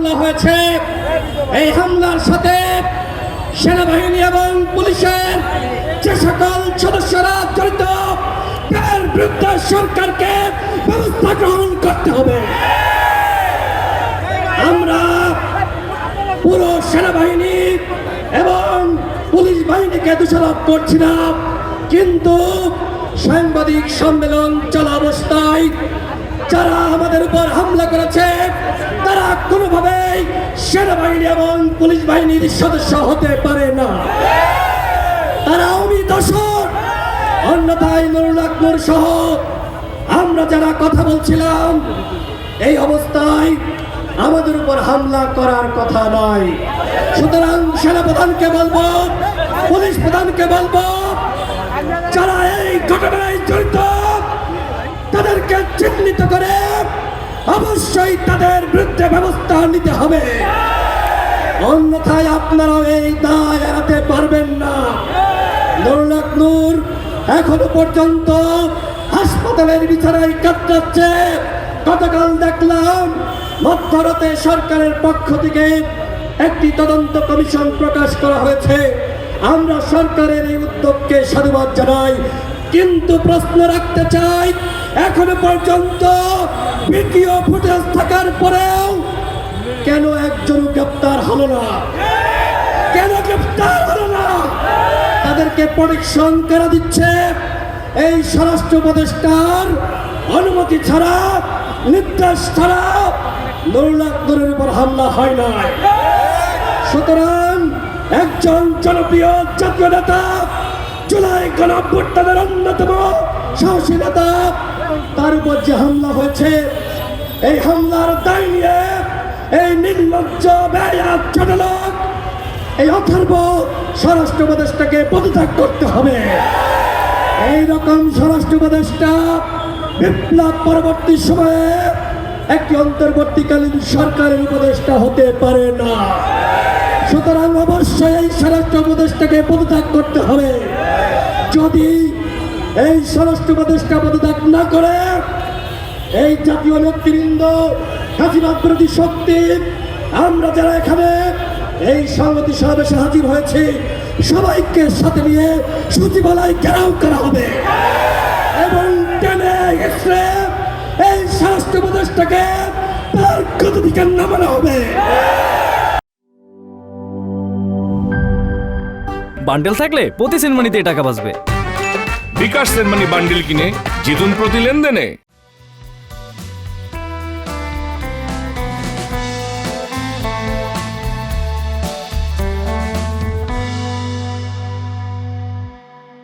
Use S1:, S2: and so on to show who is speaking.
S1: হামলা হয়েছে, এই হামলার সাথে সেনাবাহিনী এবং পুলিশের যে সকল সদস্যরা জড়িত তার বিরুদ্ধে সরকারকে ব্যবস্থা গ্রহণ করতে হবে। আমরা পুরো সেনাবাহিনী এবং পুলিশ বাহিনীকে দোষারোপ করছি না, কিন্তু সাংবাদিক সম্মেলন চলা অবস্থায় যারা আমাদের উপর হামলা করেছে তারা কোনোভাবেই সেনাবাহিনী এবং পুলিশ বাহিনীর সদস্য হতে পারে না। তারা দোষর, অন্যথায় নুরুল আকমর সহ আমরা যারা কথা বলছিলাম এই অবস্থায় আমাদের উপর হামলা করার কথা নয়। সুতরাং সেনাপ্রধানকে বলবো, পুলিশ প্রধানকে বলবো, যারা এই ঘটনায় জড়িত তাদেরকে চিহ্নিত করে অবশ্যই তাদের বিরুদ্ধে ব্যবস্থা নিতে হবে, অন্যথায় আপনারা এই দায় এড়াতে পারবেন না। নুরুল আকমর এখনো পর্যন্ত হাসপাতালের বিছানায় কাতরাচ্ছে। গতকাল দেখলাম মধ্যরাতে সরকারের পক্ষ থেকে একটি তদন্ত কমিশন প্রকাশ করা হয়েছে। আমরা সরকারের এই উদ্যোগকে সাধুবাদ জানাই, কিন্তু প্রশ্ন রাখতে চাই এখনো পর্যন্ত ভিডিও ফুটেজ থাকার পরেও কেন একজন গ্রেপ্তার হলো না? কেন গ্রেপ্তার হলো না? তাদেরকে প্রোটেকশন কেন দিচ্ছে? এই স্বরাষ্ট্র উপদেষ্টার অনুমতি ছাড়া, নির্দেশ ছাড়া নুরুল আকমরের উপর হামলা হয় না। সুতরাং একজন জনপ্রিয় জাতীয় নেতা, জুলাই গণঅভ্যুত্থানের অন্যতম সাহসী নেতা, তার উপর যে হামলা হয়েছে, এই হামলার দায় নিয়ে এই নির্লজ্জ বেয়াত জনলোক, এই অথর্ব স্বরাষ্ট্র উপদেষ্টাকে পদত্যাগ করতে হবে। এইরকম স্বরাষ্ট্র উপদেষ্টা বিপ্লব পরবর্তী সময়ে একটি অন্তর্বর্তীকালীন সরকারের উপদেষ্টা হতে পারে না। সুতরাং অবশ্যই এই স্বরাষ্ট্র উপদেষ্টাকে পদত্যাগ করতে হবে। যদি এই স্বরাষ্ট্র উপদেষ্টা পদত্যাগ না করে এই জাতীয় নেতৃবৃন্দ, হাসিনা বিরোধী শক্তি, আমরা যারা এখানে এই সংহতি সমাবেশে হাজির হয়েছি সবাইকে সাথে নিয়ে সচিবালয় ঘেরাও করা হবে এবং টেনে এসে এই স্বরাষ্ট্র উপদেষ্টাকে তার গতি থেকে নামানো হবে।
S2: বান্ডেল থাকলে প্রতি সেনমানিতে টাকা বাঁচবে।
S3: বিকাশ সেনমানি বান্ডিল কিনে জিতুন প্রতি লেনদেনে।